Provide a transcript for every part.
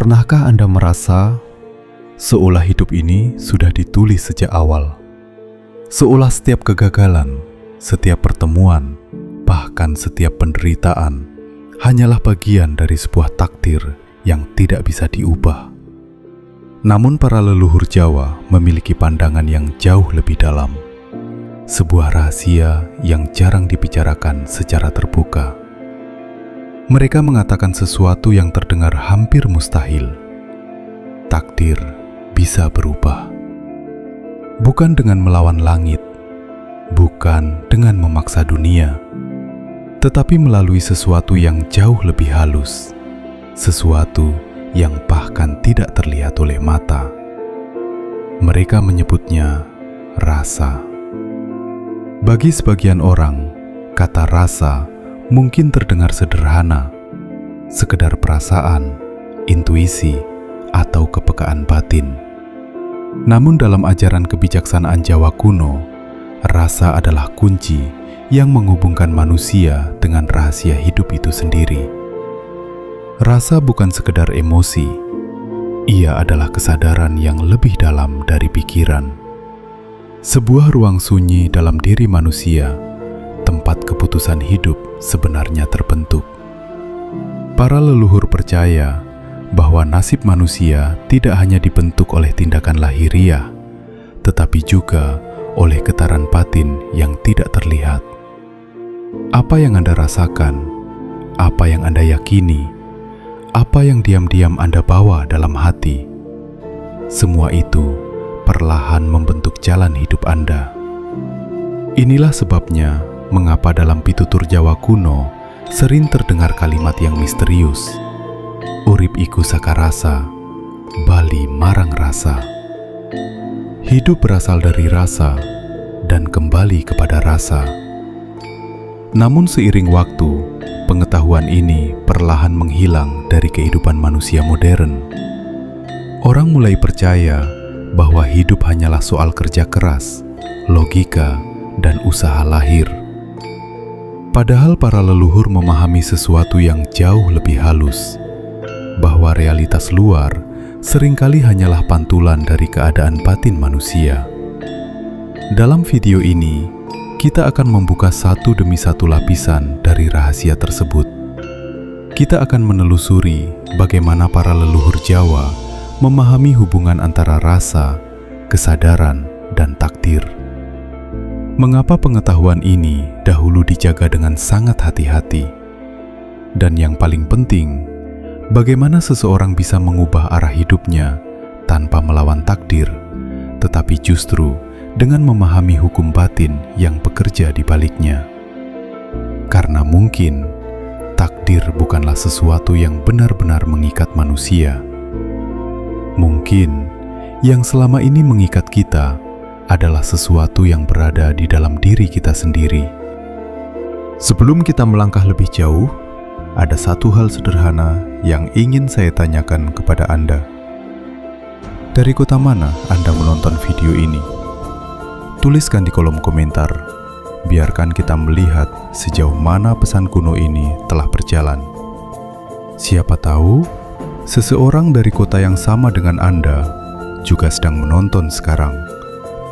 Pernahkah Anda merasa seolah hidup ini sudah ditulis sejak awal? Seolah setiap kegagalan, setiap pertemuan, bahkan setiap penderitaan hanyalah bagian dari sebuah takdir yang tidak bisa diubah. Namun para leluhur Jawa memiliki pandangan yang jauh lebih dalam. Sebuah rahasia yang jarang dibicarakan secara terbuka. Mereka mengatakan sesuatu yang terdengar hampir mustahil. Takdir bisa berubah. Bukan dengan melawan langit, bukan dengan memaksa dunia, tetapi melalui sesuatu yang jauh lebih halus, sesuatu yang bahkan tidak terlihat oleh mata. Mereka menyebutnya rasa. Bagi sebagian orang, kata rasa mungkin terdengar sederhana, sekedar perasaan, intuisi, atau kepekaan batin. Namun dalam ajaran kebijaksanaan Jawa kuno, rasa adalah kunci yang menghubungkan manusia dengan rahasia hidup itu sendiri. Rasa bukan sekedar emosi, ia adalah kesadaran yang lebih dalam dari pikiran. Sebuah ruang sunyi dalam diri manusia, tempat keputusan hidup sebenarnya terbentuk. Para leluhur percaya bahwa nasib manusia tidak hanya dibentuk oleh tindakan lahiriah, tetapi juga oleh getaran batin yang tidak terlihat. Apa yang Anda rasakan, apa yang Anda yakini, apa yang diam-diam Anda bawa dalam hati, semua itu perlahan membentuk jalan hidup Anda. Inilah sebabnya mengapa dalam pitutur Jawa kuno sering terdengar kalimat yang misterius. Urip iku sakarasa, bali marang rasa. Hidup berasal dari rasa dan kembali kepada rasa. Namun seiring waktu, pengetahuan ini perlahan menghilang dari kehidupan manusia modern. Orang mulai percaya bahwa hidup hanyalah soal kerja keras, logika, dan usaha lahir. Padahal para leluhur memahami sesuatu yang jauh lebih halus, bahwa realitas luar seringkali hanyalah pantulan dari keadaan batin manusia. Dalam video ini, kita akan membuka satu demi satu lapisan dari rahasia tersebut. Kita akan menelusuri bagaimana para leluhur Jawa memahami hubungan antara rasa, kesadaran, dan takdir. Mengapa pengetahuan ini dahulu dijaga dengan sangat hati-hati? Dan yang paling penting, bagaimana seseorang bisa mengubah arah hidupnya tanpa melawan takdir, tetapi justru dengan memahami hukum batin yang bekerja di baliknya? Karena mungkin takdir bukanlah sesuatu yang benar-benar mengikat manusia. Mungkin yang selama ini mengikat kita adalah sesuatu yang berada di dalam diri kita sendiri. Sebelum kita melangkah lebih jauh, ada satu hal sederhana yang ingin saya tanyakan kepada Anda. Dari kota mana Anda menonton video ini? Tuliskan di kolom komentar. Biarkan kita melihat sejauh mana pesan kuno ini telah berjalan. Siapa tahu, seseorang dari kota yang sama dengan Anda juga sedang menonton sekarang,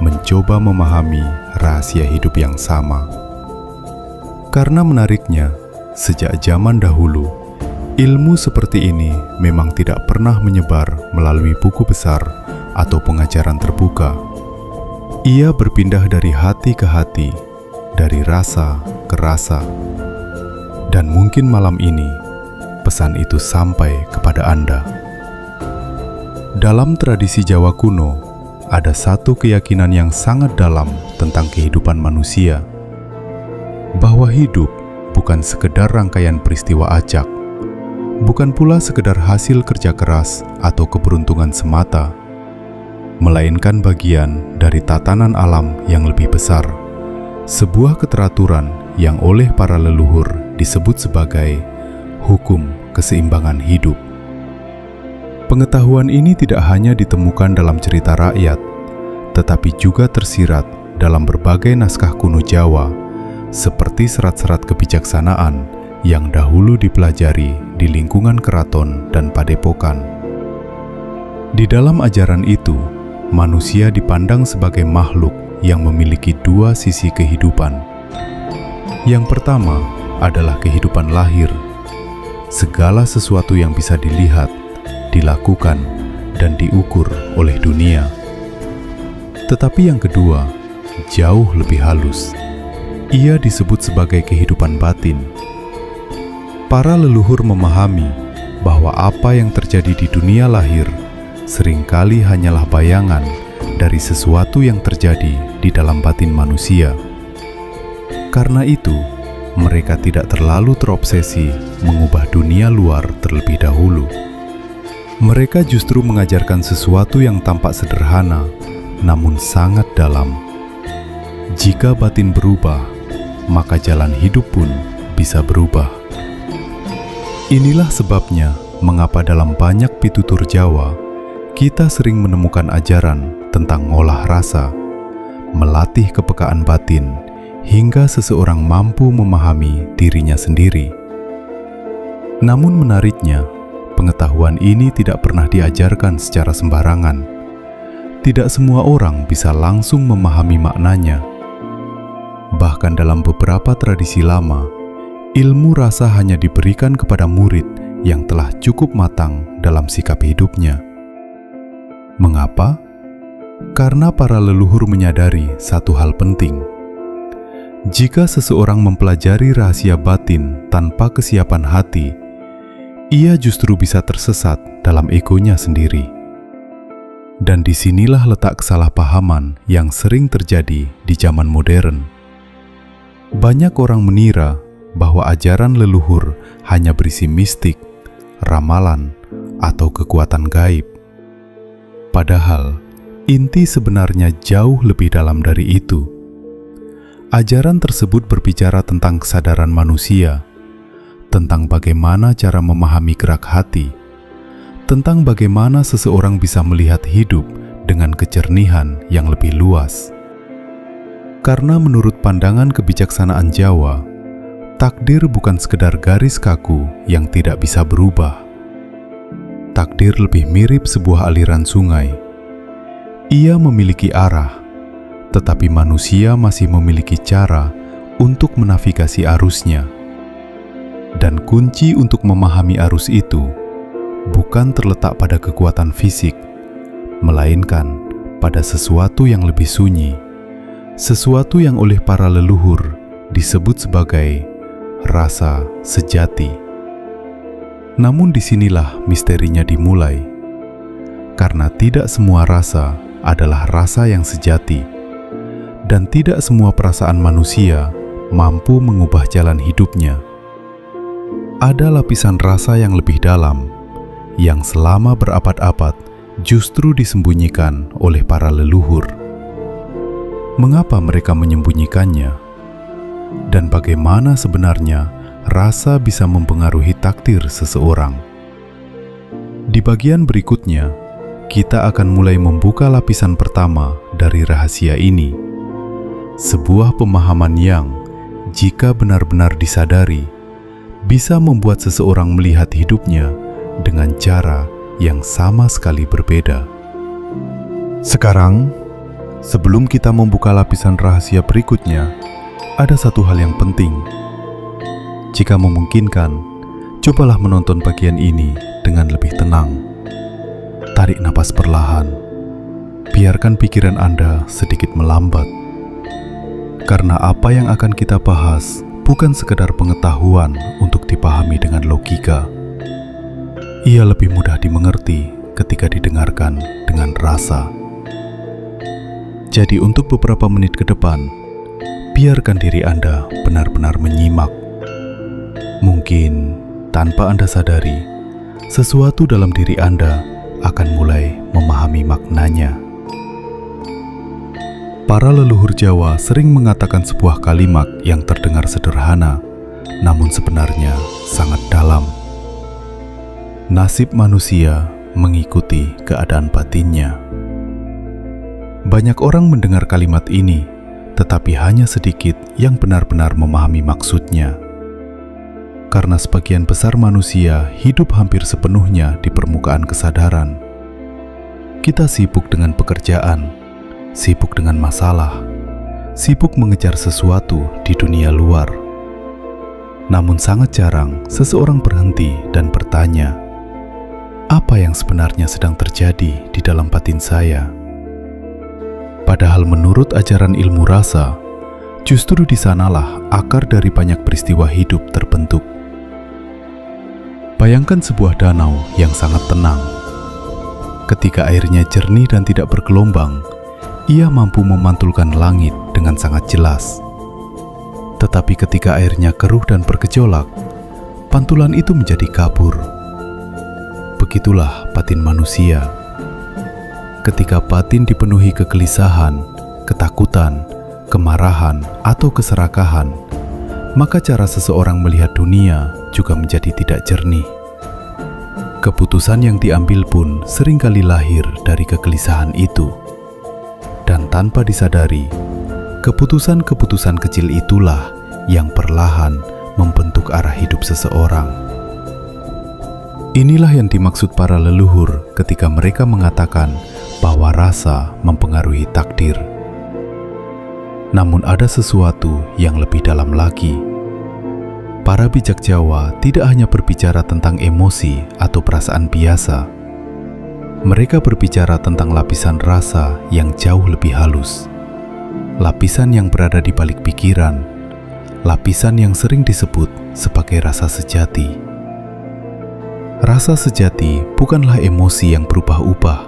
mencoba memahami rahasia hidup yang sama. Karena menariknya, sejak zaman dahulu, ilmu seperti ini memang tidak pernah menyebar melalui buku besar atau pengajaran terbuka. Ia berpindah dari hati ke hati, dari rasa ke rasa. Dan mungkin malam ini, pesan itu sampai kepada Anda. Dalam tradisi Jawa kuno, ada satu keyakinan yang sangat dalam tentang kehidupan manusia, bahwa hidup bukan sekedar rangkaian peristiwa acak, bukan pula sekedar hasil kerja keras atau keberuntungan semata, melainkan bagian dari tatanan alam yang lebih besar, sebuah keteraturan yang oleh para leluhur disebut sebagai hukum keseimbangan hidup. Pengetahuan ini tidak hanya ditemukan dalam cerita rakyat, tetapi juga tersirat dalam berbagai naskah kuno Jawa, seperti serat-serat kebijaksanaan yang dahulu dipelajari di lingkungan keraton dan padepokan. Di dalam ajaran itu, manusia dipandang sebagai makhluk yang memiliki dua sisi kehidupan. Yang pertama adalah kehidupan lahir, segala sesuatu yang bisa dilihat, dilakukan, dan diukur oleh dunia. Tetapi yang kedua, jauh lebih halus. Ia disebut sebagai kehidupan batin. Para leluhur memahami bahwa apa yang terjadi di dunia lahir seringkali hanyalah bayangan dari sesuatu yang terjadi di dalam batin manusia. Karena itu, mereka tidak terlalu terobsesi mengubah dunia luar terlebih dahulu. Mereka justru mengajarkan sesuatu yang tampak sederhana, namun sangat dalam. Jika batin berubah, maka jalan hidup pun bisa berubah. Inilah sebabnya mengapa dalam banyak pitutur Jawa, kita sering menemukan ajaran tentang ngolah rasa, melatih kepekaan batin, hingga seseorang mampu memahami dirinya sendiri. Namun menariknya, pengetahuan ini tidak pernah diajarkan secara sembarangan. Tidak semua orang bisa langsung memahami maknanya. Bahkan dalam beberapa tradisi lama, ilmu rasa hanya diberikan kepada murid yang telah cukup matang dalam sikap hidupnya. Mengapa? Karena para leluhur menyadari satu hal penting. Jika seseorang mempelajari rahasia batin tanpa kesiapan hati, ia justru bisa tersesat dalam egonya sendiri. Dan disinilah letak kesalahpahaman yang sering terjadi di zaman modern. Banyak orang mengira bahwa ajaran leluhur hanya berisi mistik, ramalan, atau kekuatan gaib. Padahal, inti sebenarnya jauh lebih dalam dari itu. Ajaran tersebut berbicara tentang kesadaran manusia, tentang bagaimana cara memahami gerak hati, tentang bagaimana seseorang bisa melihat hidup dengan kejernihan yang lebih luas. Karena menurut pandangan kebijaksanaan Jawa, takdir bukan sekedar garis kaku yang tidak bisa berubah. Takdir lebih mirip sebuah aliran sungai. Ia memiliki arah, tetapi manusia masih memiliki cara untuk menavigasi arusnya. Dan kunci untuk memahami arus itu bukan terletak pada kekuatan fisik, melainkan pada sesuatu yang lebih sunyi, sesuatu yang oleh para leluhur disebut sebagai rasa sejati. Namun disinilah misterinya dimulai, karena tidak semua rasa adalah rasa yang sejati, dan tidak semua perasaan manusia mampu mengubah jalan hidupnya. Ada lapisan rasa yang lebih dalam, yang selama berabad-abad justru disembunyikan oleh para leluhur. Mengapa mereka menyembunyikannya? Dan bagaimana sebenarnya rasa bisa mempengaruhi takdir seseorang? Di bagian berikutnya, kita akan mulai membuka lapisan pertama dari rahasia ini. Sebuah pemahaman yang, jika benar-benar disadari, bisa membuat seseorang melihat hidupnya dengan cara yang sama sekali berbeda. Sekarang, sebelum kita membuka lapisan rahasia berikutnya, ada satu hal yang penting. Jika memungkinkan, cobalah menonton bagian ini dengan lebih tenang. Tarik napas perlahan. Biarkan pikiran Anda sedikit melambat. Karena apa yang akan kita bahas bukan sekedar pengetahuan untuk dipahami dengan logika. Ia lebih mudah dimengerti ketika didengarkan dengan rasa. Jadi untuk beberapa menit ke depan, biarkan diri Anda benar-benar menyimak. Mungkin tanpa Anda sadari, sesuatu dalam diri Anda akan mulai memahami maknanya. Para leluhur Jawa sering mengatakan sebuah kalimat yang terdengar sederhana, namun sebenarnya sangat dalam. Nasib manusia mengikuti keadaan batinnya. Banyak orang mendengar kalimat ini, tetapi hanya sedikit yang benar-benar memahami maksudnya. Karena sebagian besar manusia hidup hampir sepenuhnya di permukaan kesadaran. Kita sibuk dengan pekerjaan, sibuk dengan masalah, sibuk mengejar sesuatu di dunia luar. Namun sangat jarang seseorang berhenti dan bertanya, apa yang sebenarnya sedang terjadi di dalam batin saya? Padahal menurut ajaran ilmu rasa, justru di sanalah akar dari banyak peristiwa hidup terbentuk. Bayangkan sebuah danau yang sangat tenang. Ketika airnya jernih dan tidak bergelombang, ia mampu memantulkan langit dengan sangat jelas. Tetapi ketika airnya keruh dan bergejolak, pantulan itu menjadi kabur. Begitulah batin manusia. Ketika batin dipenuhi kegelisahan, ketakutan, kemarahan, atau keserakahan, maka cara seseorang melihat dunia juga menjadi tidak jernih. Keputusan yang diambil pun seringkali lahir dari kegelisahan itu. Dan tanpa disadari, keputusan-keputusan kecil itulah yang perlahan membentuk arah hidup seseorang. Inilah yang dimaksud para leluhur ketika mereka mengatakan bahwa rasa mempengaruhi takdir. Namun ada sesuatu yang lebih dalam lagi. Para bijak Jawa tidak hanya berbicara tentang emosi atau perasaan biasa. Mereka berbicara tentang lapisan rasa yang jauh lebih halus. Lapisan yang berada di balik pikiran. Lapisan yang sering disebut sebagai rasa sejati. Rasa sejati bukanlah emosi yang berubah-ubah.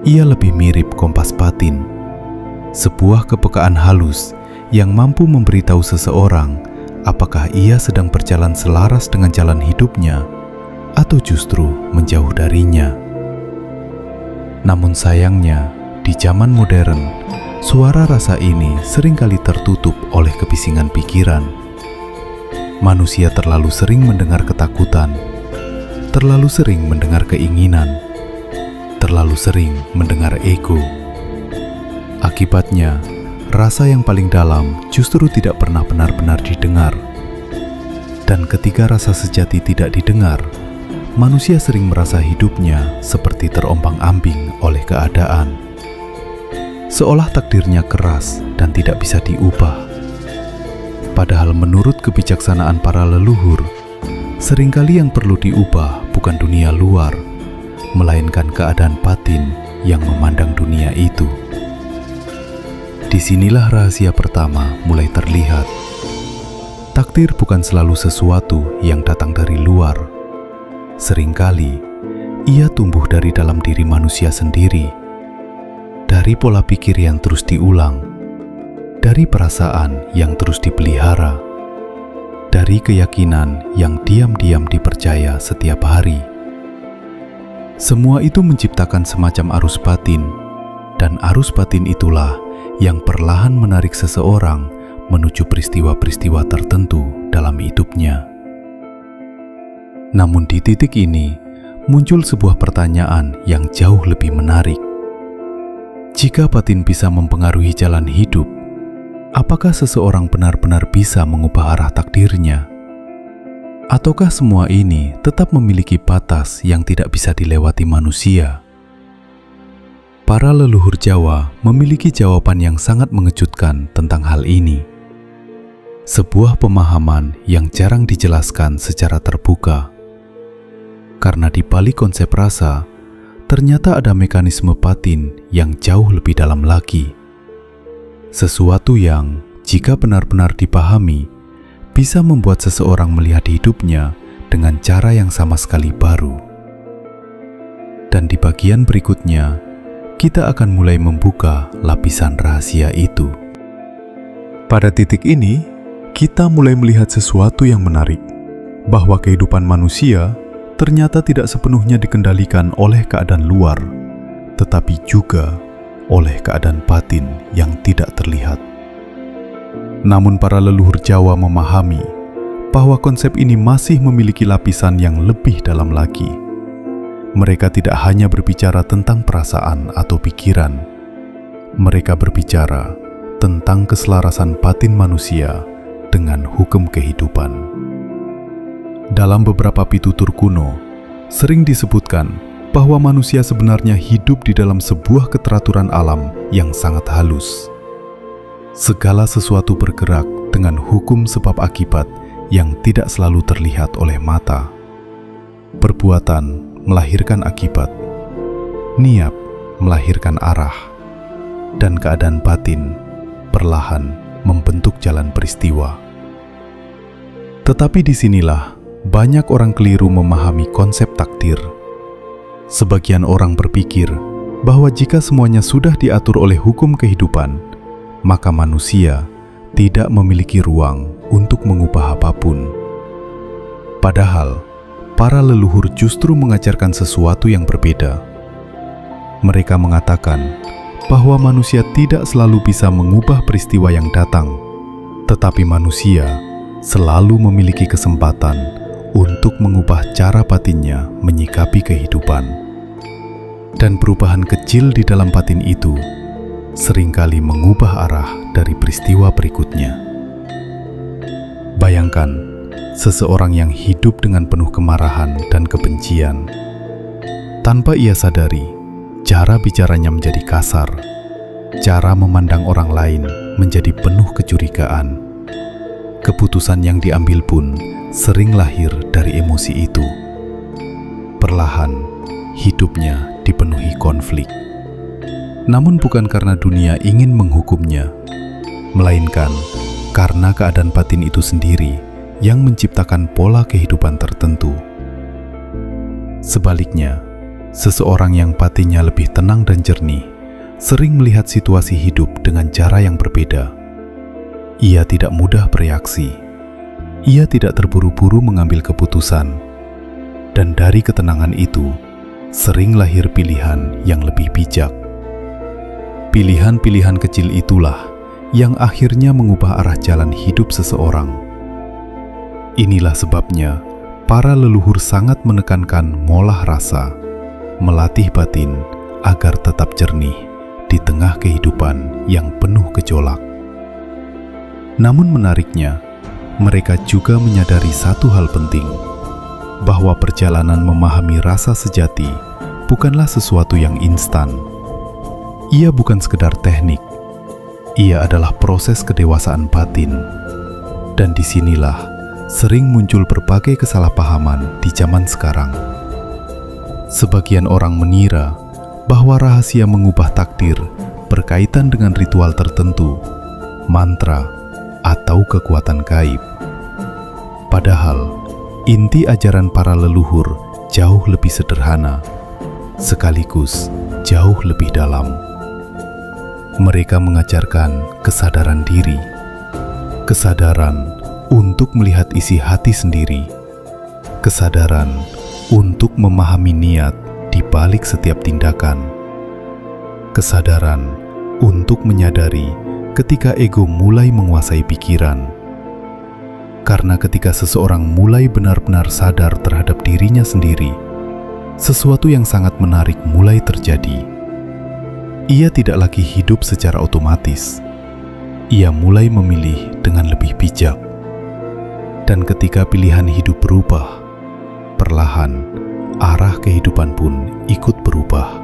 Ia lebih mirip kompas batin. Sebuah kepekaan halus yang mampu memberitahu seseorang apakah ia sedang berjalan selaras dengan jalan hidupnya atau justru menjauh darinya. Namun sayangnya, di zaman modern, suara rasa ini seringkali tertutup oleh kebisingan pikiran. Manusia terlalu sering mendengar ketakutan, terlalu sering mendengar keinginan, terlalu sering mendengar ego. Akibatnya, rasa yang paling dalam justru tidak pernah benar-benar didengar. Dan ketika rasa sejati tidak didengar, manusia sering merasa hidupnya seperti terombang-ambing oleh keadaan. Seolah takdirnya keras dan tidak bisa diubah. Padahal menurut kebijaksanaan para leluhur, seringkali yang perlu diubah bukan dunia luar, melainkan keadaan batin yang memandang dunia itu. Disinilah rahasia pertama mulai terlihat. Takdir bukan selalu sesuatu yang datang dari luar. Seringkali, ia tumbuh dari dalam diri manusia sendiri. Dari pola pikir yang terus diulang. Dari perasaan yang terus dipelihara. Dari keyakinan yang diam-diam dipercaya setiap hari. Semua itu menciptakan semacam arus batin. Dan arus batin itulah yang perlahan menarik seseorang menuju peristiwa-peristiwa tertentu dalam hidupnya. Namun di titik ini, muncul sebuah pertanyaan yang jauh lebih menarik. Jika batin bisa mempengaruhi jalan hidup, apakah seseorang benar-benar bisa mengubah arah takdirnya? Ataukah semua ini tetap memiliki batas yang tidak bisa dilewati manusia? Para leluhur Jawa memiliki jawaban yang sangat mengejutkan tentang hal ini. Sebuah pemahaman yang jarang dijelaskan secara terbuka. Karena di balik konsep rasa, ternyata ada mekanisme batin yang jauh lebih dalam lagi. Sesuatu yang, jika benar-benar dipahami, bisa membuat seseorang melihat hidupnya dengan cara yang sama sekali baru. Dan di bagian berikutnya, kita akan mulai membuka lapisan rahasia itu. Pada titik ini, kita mulai melihat sesuatu yang menarik, bahwa kehidupan manusia ternyata tidak sepenuhnya dikendalikan oleh keadaan luar, tetapi juga oleh keadaan batin yang tidak terlihat. Namun para leluhur Jawa memahami bahwa konsep ini masih memiliki lapisan yang lebih dalam lagi. Mereka tidak hanya berbicara tentang perasaan atau pikiran. Mereka berbicara tentang keselarasan batin manusia dengan hukum kehidupan. Dalam beberapa pitutur kuno, sering disebutkan bahwa manusia sebenarnya hidup di dalam sebuah keteraturan alam yang sangat halus. Segala sesuatu bergerak dengan hukum sebab akibat yang tidak selalu terlihat oleh mata. Perbuatan melahirkan akibat, niat melahirkan arah, dan keadaan batin perlahan membentuk jalan peristiwa. Tetapi disinilah banyak orang keliru memahami konsep takdir. Sebagian orang berpikir bahwa jika semuanya sudah diatur oleh hukum kehidupan, maka manusia tidak memiliki ruang untuk mengubah apapun. Padahal, para leluhur justru mengajarkan sesuatu yang berbeda. Mereka mengatakan bahwa manusia tidak selalu bisa mengubah peristiwa yang datang, tetapi manusia selalu memiliki kesempatan untuk mengubah cara batinnya menyikapi kehidupan. Dan perubahan kecil di dalam batin itu seringkali mengubah arah dari peristiwa berikutnya. Bayangkan seseorang yang hidup dengan penuh kemarahan dan kebencian. Tanpa ia sadari, cara bicaranya menjadi kasar, cara memandang orang lain menjadi penuh kecurigaan. Keputusan yang diambil pun sering lahir dari emosi itu. Perlahan, hidupnya dipenuhi konflik. Namun bukan karena dunia ingin menghukumnya, melainkan karena keadaan batin itu sendiri yang menciptakan pola kehidupan tertentu. Sebaliknya, seseorang yang batinnya lebih tenang dan jernih sering melihat situasi hidup dengan cara yang berbeda. Ia tidak mudah bereaksi. Ia tidak terburu-buru mengambil keputusan. Dan dari ketenangan itu, sering lahir pilihan yang lebih bijak. Pilihan-pilihan kecil itulah yang akhirnya mengubah arah jalan hidup seseorang. Inilah sebabnya para leluhur sangat menekankan molah rasa, melatih batin agar tetap jernih di tengah kehidupan yang penuh gejolak. Namun menariknya, mereka juga menyadari satu hal penting, bahwa perjalanan memahami rasa sejati bukanlah sesuatu yang instan. Ia bukan sekedar teknik, ia adalah proses kedewasaan batin. Dan disinilah sering muncul berbagai kesalahpahaman di zaman sekarang. Sebagian orang mengira bahwa rahasia mengubah takdir berkaitan dengan ritual tertentu, mantra, atau kekuatan gaib. Padahal, inti ajaran para leluhur jauh lebih sederhana, sekaligus jauh lebih dalam. Mereka mengajarkan kesadaran diri, kesadaran untuk melihat isi hati sendiri, kesadaran untuk memahami niat di balik setiap tindakan, kesadaran untuk menyadari ketika ego mulai menguasai pikiran. Karena ketika seseorang mulai benar-benar sadar terhadap dirinya sendiri, sesuatu yang sangat menarik mulai terjadi. Ia tidak lagi hidup secara otomatis. Ia mulai memilih dengan lebih bijak. Dan ketika pilihan hidup berubah, perlahan arah kehidupan pun ikut berubah.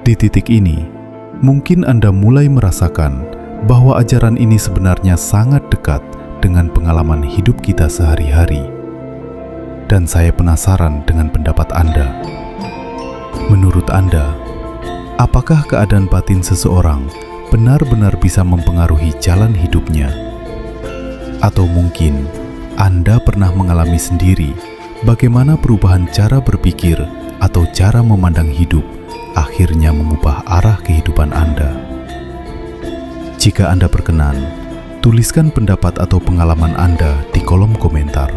Di titik ini, mungkin Anda mulai merasakan bahwa ajaran ini sebenarnya sangat dekat dengan pengalaman hidup kita sehari-hari. Dan saya penasaran dengan pendapat Anda. Menurut Anda, apakah keadaan batin seseorang benar-benar bisa mempengaruhi jalan hidupnya? Atau mungkin Anda pernah mengalami sendiri bagaimana perubahan cara berpikir atau cara memandang hidup akhirnya mengubah arah kehidupan Anda? Jika Anda berkenan, tuliskan pendapat atau pengalaman Anda di kolom komentar.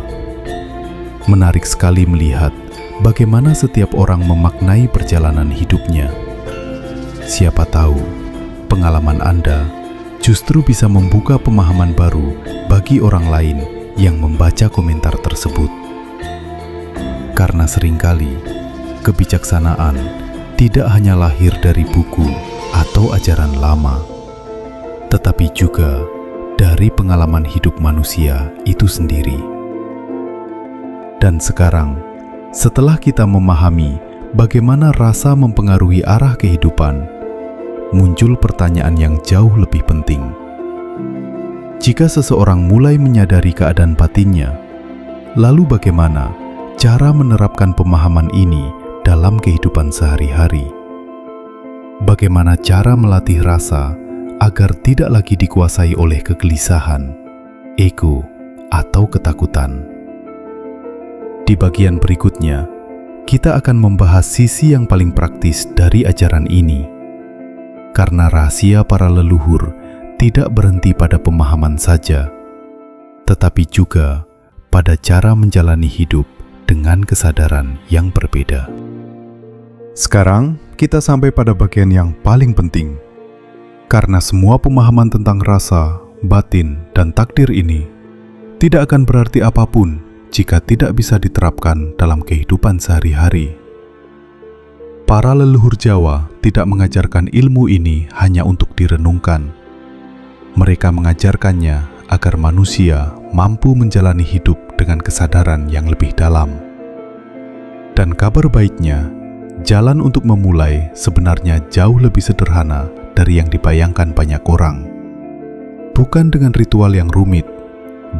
Menarik sekali melihat bagaimana setiap orang memaknai perjalanan hidupnya. Siapa tahu, pengalaman Anda justru bisa membuka pemahaman baru bagi orang lain yang membaca komentar tersebut. Karena seringkali, kebijaksanaan tidak hanya lahir dari buku atau ajaran lama, tetapi juga dari pengalaman hidup manusia itu sendiri. Dan sekarang, setelah kita memahami bagaimana rasa mempengaruhi arah kehidupan, muncul pertanyaan yang jauh lebih penting. Jika seseorang mulai menyadari keadaan batinnya, lalu bagaimana cara menerapkan pemahaman ini dalam kehidupan sehari-hari? Bagaimana cara melatih rasa agar tidak lagi dikuasai oleh kegelisahan, ego, atau ketakutan? Di bagian berikutnya, kita akan membahas sisi yang paling praktis dari ajaran ini. Karena rahasia para leluhur tidak berhenti pada pemahaman saja, tetapi juga pada cara menjalani hidup dengan kesadaran yang berbeda. Sekarang, kita sampai pada bagian yang paling penting. Karena semua pemahaman tentang rasa, batin, dan takdir ini tidak akan berarti apapun jika tidak bisa diterapkan dalam kehidupan sehari-hari. Para leluhur Jawa tidak mengajarkan ilmu ini hanya untuk direnungkan. Mereka mengajarkannya agar manusia mampu menjalani hidup dengan kesadaran yang lebih dalam. Dan kabar baiknya, jalan untuk memulai sebenarnya jauh lebih sederhana dari yang dibayangkan banyak orang. Bukan dengan ritual yang rumit,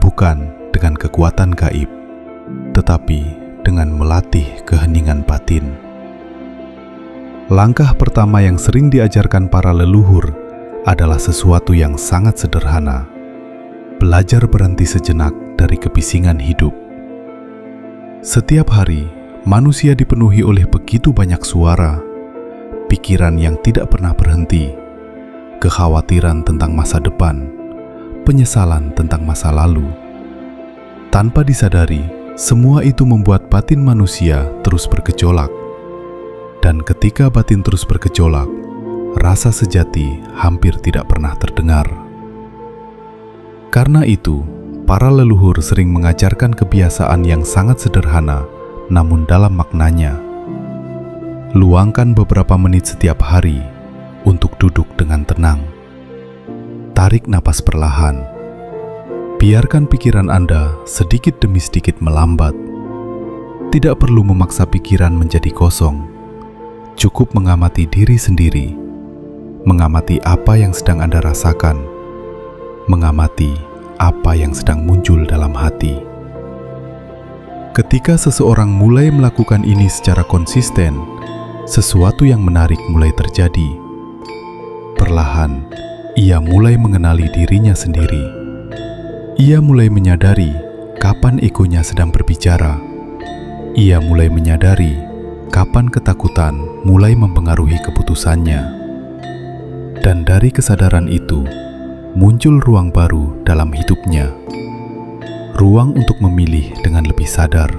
bukan dengan kekuatan gaib, tetapi dengan melatih keheningan batin. Langkah pertama yang sering diajarkan para leluhur adalah sesuatu yang sangat sederhana. Belajar berhenti sejenak dari kebisingan hidup. Setiap hari, manusia dipenuhi oleh begitu banyak suara, pikiran yang tidak pernah berhenti, kekhawatiran tentang masa depan, penyesalan tentang masa lalu. Tanpa disadari, semua itu membuat batin manusia terus bergejolak. Dan ketika batin terus bergejolak, rasa sejati hampir tidak pernah terdengar. Karena itu, para leluhur sering mengajarkan kebiasaan yang sangat sederhana, namun dalam maknanya. Luangkan beberapa menit setiap hari untuk duduk dengan tenang. Tarik napas perlahan. Biarkan pikiran Anda sedikit demi sedikit melambat. Tidak perlu memaksa pikiran menjadi kosong. Cukup mengamati diri sendiri. Mengamati apa yang sedang Anda rasakan. Mengamati apa yang sedang muncul dalam hati. Ketika seseorang mulai melakukan ini secara konsisten, sesuatu yang menarik mulai terjadi. Perlahan, ia mulai mengenali dirinya sendiri. Ia mulai menyadari kapan egonya sedang berbicara. Ia mulai menyadari kapan ketakutan mulai mempengaruhi keputusannya. Dan dari kesadaran itu, muncul ruang baru dalam hidupnya. Ruang untuk memilih dengan lebih sadar.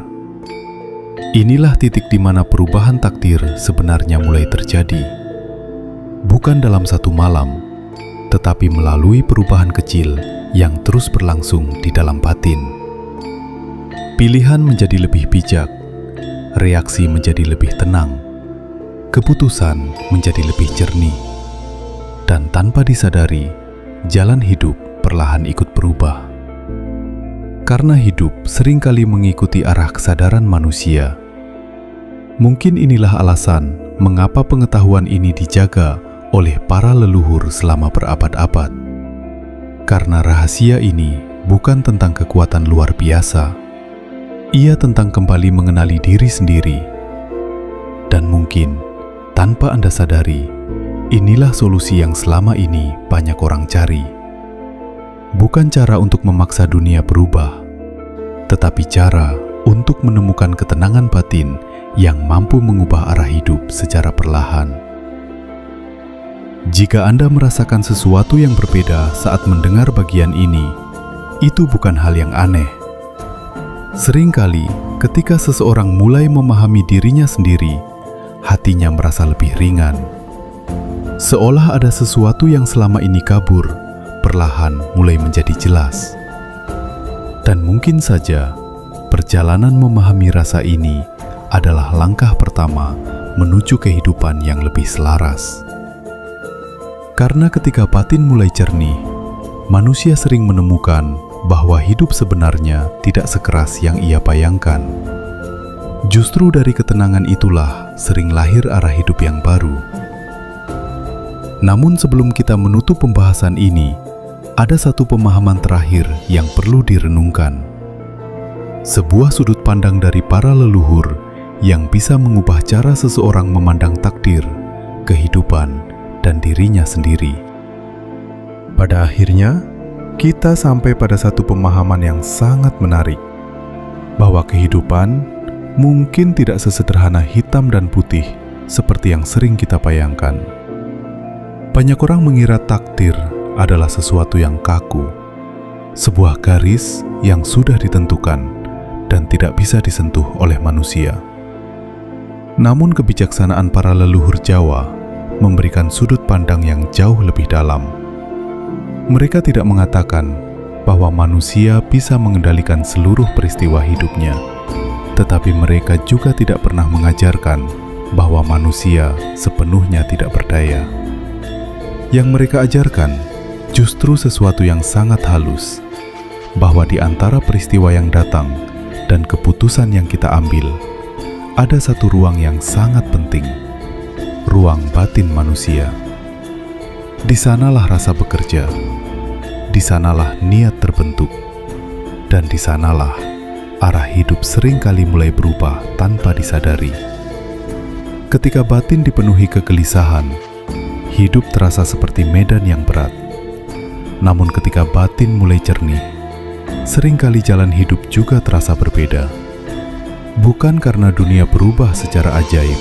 Inilah titik di mana perubahan takdir sebenarnya mulai terjadi. Bukan dalam satu malam, tetapi melalui perubahan kecil yang terus berlangsung di dalam batin. Pilihan menjadi lebih bijak, reaksi menjadi lebih tenang, keputusan menjadi lebih jernih, dan tanpa disadari, jalan hidup perlahan ikut berubah. Karena hidup seringkali mengikuti arah kesadaran manusia. Mungkin inilah alasan mengapa pengetahuan ini dijaga oleh para leluhur selama berabad-abad. Karena rahasia ini bukan tentang kekuatan luar biasa. Ia tentang kembali mengenali diri sendiri. Dan mungkin, tanpa Anda sadari, inilah solusi yang selama ini banyak orang cari. Bukan cara untuk memaksa dunia berubah, tetapi cara untuk menemukan ketenangan batin yang mampu mengubah arah hidup secara perlahan. Jika Anda merasakan sesuatu yang berbeda saat mendengar bagian ini, itu bukan hal yang aneh. Seringkali, ketika seseorang mulai memahami dirinya sendiri, hatinya merasa lebih ringan. Seolah ada sesuatu yang selama ini kabur, perlahan mulai menjadi jelas. Dan mungkin saja, perjalanan memahami rasa ini adalah langkah pertama menuju kehidupan yang lebih selaras. Karena ketika batin mulai jernih, manusia sering menemukan bahwa hidup sebenarnya tidak sekeras yang ia bayangkan. Justru dari ketenangan itulah sering lahir arah hidup yang baru. Namun sebelum kita menutup pembahasan ini, ada satu pemahaman terakhir yang perlu direnungkan. Sebuah sudut pandang dari para leluhur yang bisa mengubah cara seseorang memandang takdir, kehidupan, dan dirinya sendiri. Pada akhirnya, kita sampai pada satu pemahaman yang sangat menarik, bahwa kehidupan mungkin tidak sesederhana hitam dan putih seperti yang sering kita bayangkan. Banyak orang mengira takdir adalah sesuatu yang kaku, sebuah garis yang sudah ditentukan dan tidak bisa disentuh oleh manusia. Namun kebijaksanaan para leluhur Jawa memberikan sudut pandang yang jauh lebih dalam. Mereka tidak mengatakan bahwa manusia bisa mengendalikan seluruh peristiwa hidupnya, tetapi mereka juga tidak pernah mengajarkan bahwa manusia sepenuhnya tidak berdaya. Yang mereka ajarkan justru sesuatu yang sangat halus, bahwa di antara peristiwa yang datang dan keputusan yang kita ambil, ada satu ruang yang sangat penting, ruang batin manusia. Di sanalah rasa bekerja, di sanalah niat terbentuk, dan di sanalah arah hidup seringkali mulai berubah tanpa disadari. Ketika batin dipenuhi kegelisahan, hidup terasa seperti medan yang berat. Namun ketika batin mulai jernih, seringkali jalan hidup juga terasa berbeda. Bukan karena dunia berubah secara ajaib,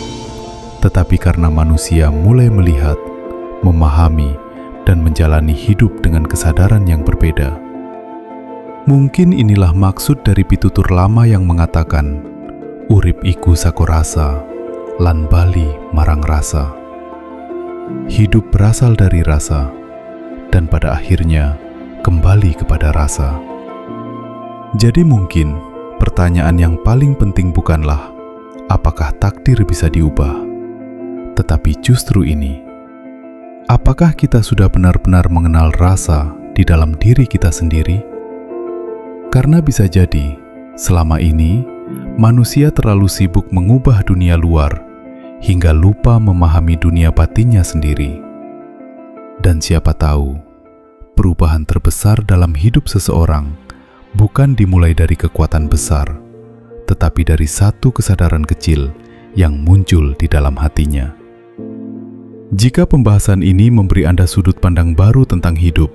tetapi karena manusia mulai melihat, memahami, dan menjalani hidup dengan kesadaran yang berbeda. Mungkin inilah maksud dari pitutur lama yang mengatakan, urip iku sakorasa, lan bali marang rasa. Hidup berasal dari rasa, dan pada akhirnya kembali kepada rasa. Jadi mungkin pertanyaan yang paling penting bukanlah apakah takdir bisa diubah, tetapi justru ini, apakah kita sudah benar-benar mengenal rasa di dalam diri kita sendiri? Karena bisa jadi, selama ini manusia terlalu sibuk mengubah dunia luar hingga lupa memahami dunia batinnya sendiri. Dan siapa tahu, perubahan terbesar dalam hidup seseorang bukan dimulai dari kekuatan besar, tetapi dari satu kesadaran kecil yang muncul di dalam hatinya. Jika pembahasan ini memberi Anda sudut pandang baru tentang hidup,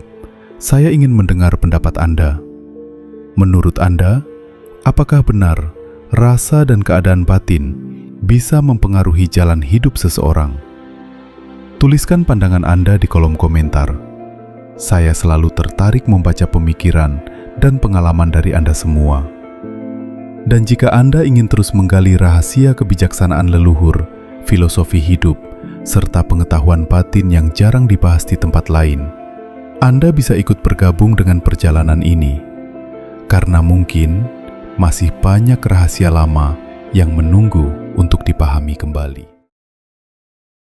saya ingin mendengar pendapat Anda. Menurut Anda, apakah benar rasa dan keadaan batin bisa mempengaruhi jalan hidup seseorang? Tuliskan pandangan Anda di kolom komentar. Saya selalu tertarik membaca pemikiran dan pengalaman dari Anda semua. Dan jika Anda ingin terus menggali rahasia kebijaksanaan leluhur, filosofi hidup, serta pengetahuan batin yang jarang dibahas di tempat lain, Anda bisa ikut bergabung dengan perjalanan ini. Karena mungkin masih banyak rahasia lama yang menunggu untuk dipahami kembali.